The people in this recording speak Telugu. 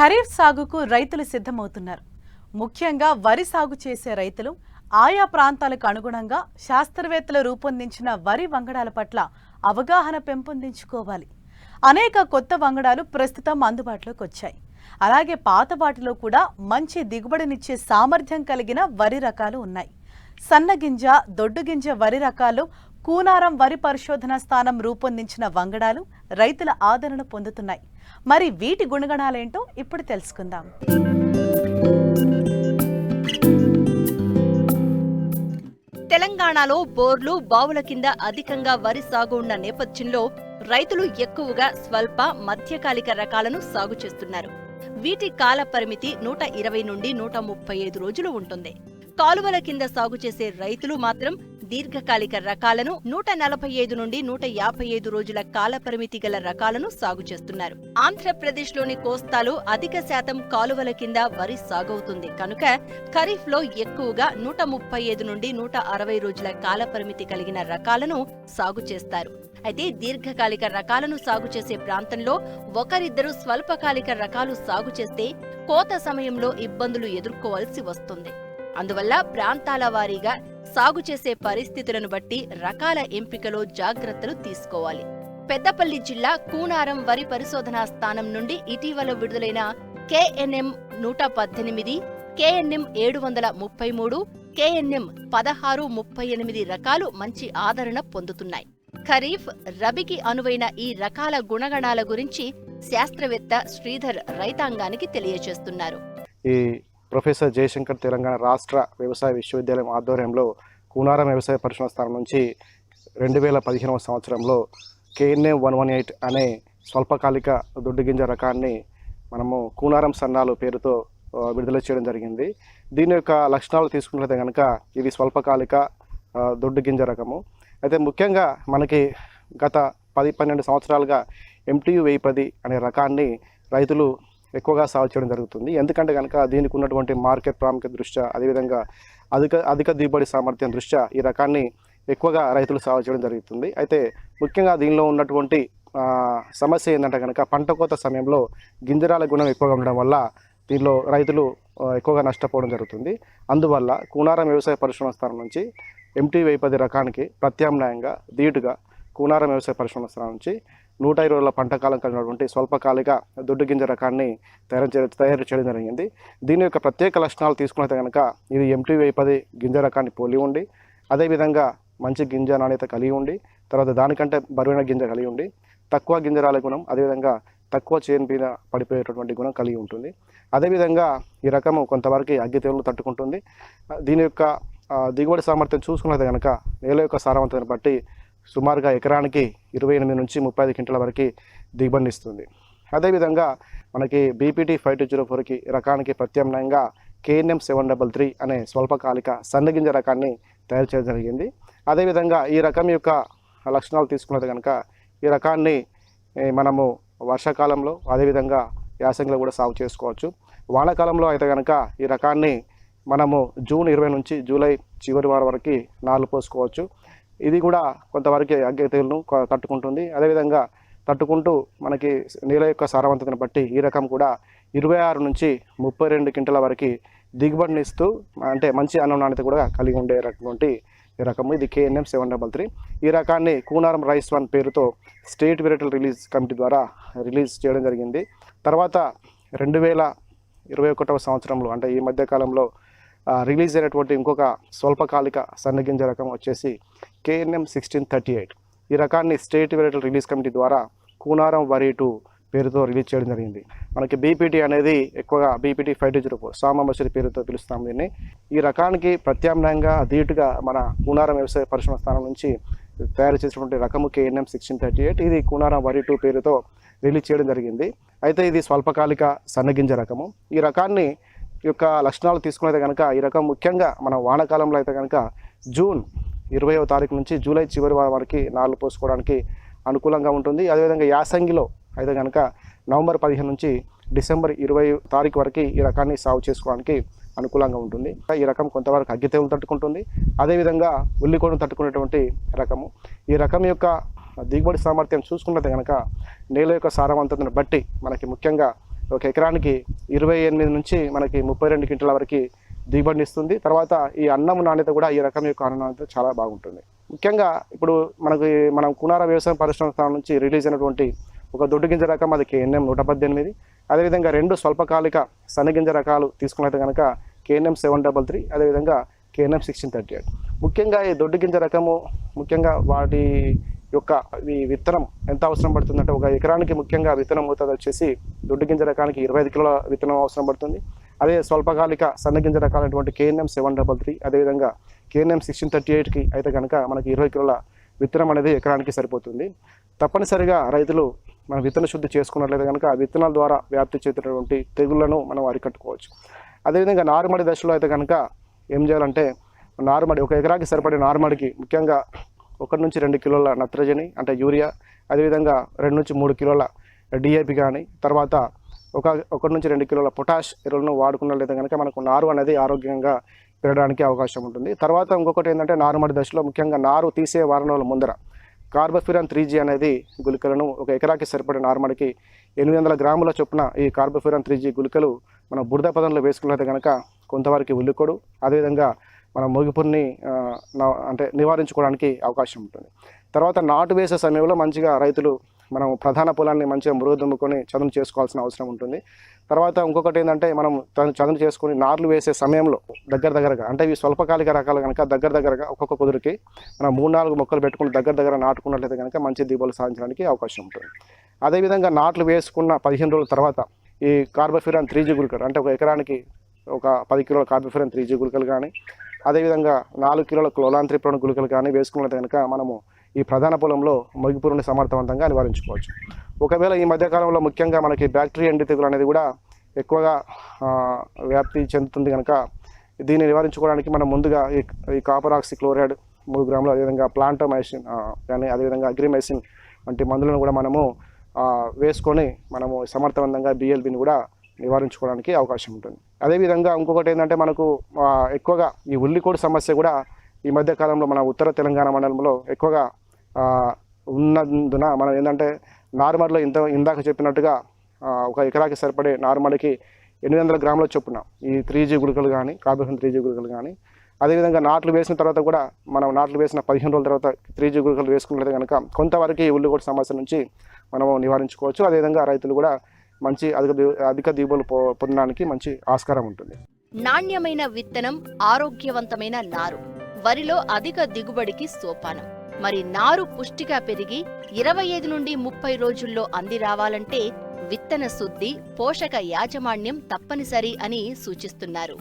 ఖరీఫ్ సాగుకు రైతులు సిద్ధమవుతున్నారు. ముఖ్యంగా వరి సాగు చేసే రైతులు ఆయా ప్రాంతాలకు అనుగుణంగా శాస్త్రవేత్తలు రూపొందించిన వరి వంగడాల పట్ల అవగాహన పెంపొందించుకోవాలి. అనేక కొత్త వంగడాలు ప్రస్తుతం అందుబాటులోకి వచ్చాయి. అలాగే పాత వాటిలో కూడా మంచి దిగుబడినిచ్చే సామర్థ్యం కలిగిన వరి రకాలు ఉన్నాయి. సన్నగింజ, దొడ్డుగింజ వరి రకాలు కూనారం వరి పరిశోధన స్థానం రూపొందించిన వంగడాలు రైతుల ఆదరణ పొందుతున్నాయి. మరి వీటి గుణగణాలేంటో ఇప్పుడు తెలుసుకుందాం. తెలంగాణలో బోర్లు, బావుల కింద అధికంగా వరి సాగు ఉన్న నేపథ్యంలో రైతులు ఎక్కువగా స్వల్ప, మధ్యకాలిక రకాలను సాగు చేస్తున్నారు. వీటి కాల పరిమితి 120 నుండి 135 రోజులు ఉంటుంది. కాలువల కింద సాగు చేసే రైతులు మాత్రం దీర్ఘకాలిక రకాలను 145 నుండి 155 రోజుల కాల పరిమితి గల రకాలను సాగు చేస్తున్నారు. ఆంధ్రప్రదేశ్లోని కోస్తాలో అధిక శాతం కాలువల కింద వరి సాగవుతుంది కనుక ఖరీఫ్ లో ఎక్కువగా 135 నుండి 160 రోజుల కాల పరిమితి కలిగిన రకాలను సాగు చేస్తారు. అయితే దీర్ఘకాలిక రకాలను సాగు చేసే ప్రాంతంలో ఒకరిద్దరు స్వల్పకాలిక రకాలు సాగు చేస్తే కోత సమయంలో ఇబ్బందులు ఎదుర్కోవాల్సి వస్తుంది. అందువల్ల ప్రాంతాల వారీగా సాగు చేసే పరిస్థితులను బట్టి రకాల ఎంపికలో జాగ్రత్తలు తీసుకోవాలి. పెద్దపల్లి జిల్లా కూనారం వరి పరిశోధనా స్థానం నుండి ఇటీవల విడుదలైన KNM 118, KNM 733, KNM 1638 రకాలు మంచి ఆదరణ పొందుతున్నాయి. ఖరీఫ్, రబీకి అనువైన ఈ రకాల గుణగణాల గురించి శాస్త్రవేత్త శ్రీధర్ రైతాంగానికి తెలియజేస్తున్నారు. ప్రొఫెసర్ జయశంకర్ తెలంగాణ రాష్ట్ర వ్యవసాయ విశ్వవిద్యాలయం ఆధ్వర్యంలో కూనారం వ్యవసాయ పరిశోధన స్థానం నుంచి 2015వ సంవత్సరంలో KNM 118 అనే స్వల్పకాలిక దొడ్డుగింజ రకాన్ని మనము కూనారం సన్నాలు పేరుతో విడుదల చేయడం జరిగింది. దీని యొక్క లక్షణాలు తీసుకున్నట్లయితే కనుక ఇది స్వల్పకాలిక దొడ్డుగింజ రకము. అయితే ముఖ్యంగా మనకి గత 10-12 సంవత్సరాలుగా MTU 1010 అనే రకాన్ని రైతులు ఎక్కువగా సాగు చేయడం జరుగుతుంది. ఎందుకంటే కనుక దీనికి ఉన్నటువంటి మార్కెట్ ప్రాముఖ్యత దృష్ట్యా, అదేవిధంగా అధిక దిగుబడి సామర్థ్యం దృష్ట్యా ఈ రకాన్ని ఎక్కువగా రైతులు సాగు చేయడం జరుగుతుంది. అయితే ముఖ్యంగా దీనిలో ఉన్నటువంటి సమస్య ఏంటంటే కనుక పంట కోత సమయంలో గింజరాల గుణం ఎక్కువగా ఉండడం వల్ల దీనిలో రైతులు ఎక్కువగా నష్టపోవడం జరుగుతుంది. అందువల్ల కూనారం వ్యవసాయ పరిశోధన స్థానం నుంచి MTU 1010 రకానికి ప్రత్యామ్నాయంగా ధీటుగా కూనారం వ్యవసాయ పరిశోధన స్థానం నుంచి 120 రోజుల పంటకాలం కలిగినటువంటి స్వల్పకాలిక దొడ్డుగింజ రకాన్ని తయారు చేయడం జరిగింది. దీని యొక్క ప్రత్యేక లక్షణాలు తీసుకున్నట్లయితే కనుక ఇది MTU 1010 గింజ రకాన్ని పోలి ఉండి, అదేవిధంగా మంచి గింజ నాణ్యత కలిగి ఉండి, తర్వాత దానికంటే బరువైన గింజ కలిగి ఉండి, తక్కువ గింజరాల గుణం, అదేవిధంగా తక్కువ చేను మీద పడిపోయేటటువంటి గుణం కలిగి ఉంటుంది. అదేవిధంగా ఈ రకము కొంతవరకు అగ్గి తెగులు తట్టుకుంటుంది. దీని యొక్క దిగుబడి సామర్థ్యం చూసుకున్నట్లయితే కనుక నేల యొక్క సారవంతాన్ని బట్టి సుమారుగా ఎకరానికి 28 నుంచి 35 క్వింటాల వరకు దిగుబడిని ఇస్తుంది. అదేవిధంగా మనకి BPT 5204కి రకానికి ప్రత్యామ్నాయంగా KNM 733 అనే స్వల్పకాలిక సన్నగింజ రకాన్ని తయారు చేయడం జరిగింది. అదేవిధంగా ఈ రకం యొక్క లక్షణాలు తీసుకున్నది కనుక ఈ రకాన్ని మనము వర్షాకాలంలో, అదేవిధంగా యాసంగిలో కూడా సాగు చేసుకోవచ్చు. వానాకాలంలో అయితే కనుక ఈ రకాన్ని మనము జూన్ 20 నుంచి జూలై చివరి వారం వరకు నార్లు పోసుకోవచ్చు. ఇది కూడా కొంతవరకు అగ్గి తెగులును తట్టుకుంటుంది. అదేవిధంగా తట్టుకుంటూ మనకి నేల యొక్క సారవంతతను బట్టి ఈ రకం కూడా 26 నుంచి 32 క్వింటాల వరకు దిగుబడిని ఇస్తూ, అంటే మంచి అన్నం నాణ్యత కూడా కలిగి ఉండేటటువంటి ఈ రకము. ఇది KNM 733. ఈ రకాన్ని కూనారం రైస్ 1 పేరుతో స్టేట్ వెరైటల్ రిలీజ్ కమిటీ ద్వారా రిలీజ్ చేయడం జరిగింది. తర్వాత 2021వ సంవత్సరంలో, అంటే ఈ మధ్యకాలంలో రిలీజ్ అయినటువంటి ఇంకొక స్వల్పకాలిక సన్నగింజ రకం వచ్చేసి KNM 1638. ఈ రకాన్ని స్టేట్ వెరైటల్ రిలీజ్ కమిటీ ద్వారా కూనారం వరి 2 పేరుతో రిలీజ్ చేయడం జరిగింది. మనకి BPT అనేది ఎక్కువగా BPT 5204 సామమసూరి పేరుతో పిలుస్తాం దీన్ని. ఈ రకానికి ప్రత్యామ్నాయంగా ధీటుగా మన కూనారం వ్యవసాయ పరిశోధన స్థానం నుంచి తయారు చేసినటువంటి రకము KNM 1638. ఇది కూనారం వరి 2 పేరుతో రిలీజ్ చేయడం జరిగింది. అయితే ఇది స్వల్పకాలిక సన్నగింజ రకము. ఈ రకాన్ని యొక్క లక్షణాలు తీసుకునేది కనుక ఈ రకం ముఖ్యంగా మన వానాకాలంలో అయితే కనుక జూన్ 20వ తారీఖు నుంచి జూలై చివరి వారం వరకు నార్లు పోసుకోవడానికి అనుకూలంగా ఉంటుంది. అదేవిధంగా యాసంగిలో అయితే కనుక నవంబర్ 15 నుంచి డిసెంబర్ 20 తారీఖు వరకు ఈ రకాన్ని సాగు చేసుకోవడానికి అనుకూలంగా ఉంటుంది. ఈ రకం కొంతవరకు అగ్గి తెగులు తట్టుకుంటుంది. అదేవిధంగా ఉల్లికోడును తట్టుకునేటువంటి రకము. ఈ రకం యొక్క దిగుబడి సామర్థ్యం చూసుకున్నట్లయితే కనుక నేల యొక్క సారవంతతను బట్టి మనకి ముఖ్యంగా ఒక ఎకరానికి 28 నుంచి మనకి 32 క్వింటాల వరకు దిగుబడిని ఇస్తుంది. తర్వాత ఈ అన్నం నాణ్యత కూడా ఈ రకం యొక్క అన్నం నాణ్యత చాలా బాగుంటుంది. ముఖ్యంగా ఇప్పుడు మనం కూనార వ్యవసాయ పరిశ్రమ స్థానం నుంచి రిలీజ్ అయినటువంటి ఒక దొడ్డు గింజ రకం అది KNM 118, అదేవిధంగా 2 స్వల్పకాలిక సన్నగింజ రకాలు తీసుకున్నట్టు కనుక KNM 733, అదేవిధంగా KNM 1638. ముఖ్యంగా ఈ దొడ్డు గింజ రకము ముఖ్యంగా వాటి యొక్క ఈ విత్తనం ఎంత అవసరం పడుతుందంటే ఒక ఎకరానికి ముఖ్యంగా విత్తనం మోతాదు వచ్చేసి దొడ్డు గింజ రకానికి 25 కిలోల విత్తనం అవసరం పడుతుంది. అదే స్వల్పకాలిక సన్నగింజ రకాలైనటువంటి KNM 733, అదేవిధంగా KNM 1638కి అయితే కనుక మనకి 20 కిలోల విత్తనం అనేది ఎకరానికి సరిపోతుంది. తప్పనిసరిగా రైతులు మన విత్తన శుద్ధి చేసుకున్నట్లయితే కనుక ఆ విత్తనాల ద్వారా వ్యాప్తి చెందినటువంటి తెగుళ్లను మనం అరికట్టుకోవచ్చు. అదేవిధంగా నారుమడి దశలో అయితే కనుక ఏం చేయాలంటే నారుమడి ఒక ఎకరాకి సరిపడే నారుమడికి ముఖ్యంగా 1 నుంచి 2 కిలోల నత్రజని అంటే యూరియా, అదేవిధంగా 2 నుంచి 3 కిలోల DAP కానీ, తర్వాత 1 నుంచి 2 కిలోల పొటాష్ ఎరువులను వాడుకున్నట్లయితే కనుక మనకు నారు అనేది ఆరోగ్యంగా పెరగడానికి అవకాశం ఉంటుంది. తర్వాత ఇంకొకటి ఏంటంటే నారుమడి దశలో ముఖ్యంగా నారు తీసే వారం రోజుల ముందర కార్బోఫ్యూరాన్ 3G అనేది గుళికలను ఒక ఎకరాకి సరిపడే నారుమడికి 800 గ్రాముల చొప్పున ఈ కార్బోఫ్యూరాన్ 3G గుళికలు మనం బురద పదంలో వేసుకున్నట్లయితే కనుక కొంతవరకు ఉల్లికొడు, అదేవిధంగా మనం మొగిపురిని అంటే నివారించుకోవడానికి అవకాశం ఉంటుంది. తర్వాత నాటు వేసే సమయంలో మంచిగా రైతులు మనం ప్రధాన పొలాన్ని మంచిగా మురుగు దుమ్ముకొని చదును చేసుకోవాల్సిన అవసరం ఉంటుంది. తర్వాత ఇంకొకటి ఏంటంటే మనం చదును చేసుకుని నార్లు వేసే సమయంలో దగ్గరగా అంటే ఇవి స్వల్పకాలిక రకాలు కనుక దగ్గరగా ఒక్కొక్క కుదురుకి మనం 3-4 మొక్కలు పెట్టుకుని దగ్గర నాటుకున్నట్లయితే కనుక మంచి దిగుబడులు సాధించడానికి అవకాశం ఉంటుంది. అదేవిధంగా నాట్లు వేసుకున్న 15 రోజుల తర్వాత ఈ కార్బోఫ్యూరాన్ 3G గుళికలు అంటే ఒక ఎకరానికి ఒక 10 కిలోల కార్బోఫ్యూరాన్ 3G గుళికలు కానీ, అదేవిధంగా 4 కిలోల క్లోలాంత్రిప్రోన్ గుళికలు కానీ వేసుకున్నట్లయితే కనుక మనము ఈ ప్రధాన పొలంలో మొగిపురుని సమర్థవంతంగా నివారించుకోవచ్చు. ఒకవేళ ఈ మధ్యకాలంలో ముఖ్యంగా మనకి బ్యాక్టీరియా ఎండు తెగులు అనేది కూడా ఎక్కువగా వ్యాప్తి చెందుతుంది కనుక దీన్ని నివారించుకోవడానికి మనం ముందుగా ఈ కాపర్ ఆక్సీ క్లోరైడ్ 3 గ్రాములు, అదేవిధంగా ప్లాంటోమైసిన్ కానీ, అదేవిధంగా అగ్రిమైసిన్ వంటి మందులను కూడా మనము వేసుకొని మనము సమర్థవంతంగా BLBని కూడా నివారించుకోవడానికి అవకాశం ఉంటుంది. అదేవిధంగా ఇంకొకటి ఏంటంటే మనకు ఎక్కువగా ఈ ఉల్లికోడు సమస్య కూడా ఈ మధ్య కాలంలో మన ఉత్తర తెలంగాణ మండలంలో ఎక్కువగా ఉన్నందున మనం ఏంటంటే నార్మల్లో ఇందాక చెప్పినట్టుగా ఒక ఎకరాకి సరిపడే నార్మల్కి 800 గ్రాముల చొప్పున ఈ 3G గుళికలు కానీ, కార్బోఫ్యూరాన్ 3G గుళికలు కానీ, అదేవిధంగా నాట్లు వేసిన తర్వాత కూడా మనం నాట్లు వేసిన 15 రోజుల తర్వాత 3G గుళికలు వేసుకున్నట్లయితే కనుక కొంతవరకు ఈ ఉల్లికోడు సమస్య నుంచి మనము నివారించుకోవచ్చు. అదేవిధంగా రైతులు కూడా మంచి అధిక దిగుబడులు పొందడానికి మంచి ఆస్కారం ఉంటుంది. నాణ్యమైన విత్తనం, ఆరోగ్యవంతమైన నారు వరిలో అధిక దిగుబడికి సోపానం. మరి నారు పుష్టిగా పెరిగి 25 నుండి 30 రోజుల్లో అంది రావాలంటే విత్తన శుద్ధి, పోషక యాజమాన్యం తప్పనిసరి అని సూచిస్తున్నారు.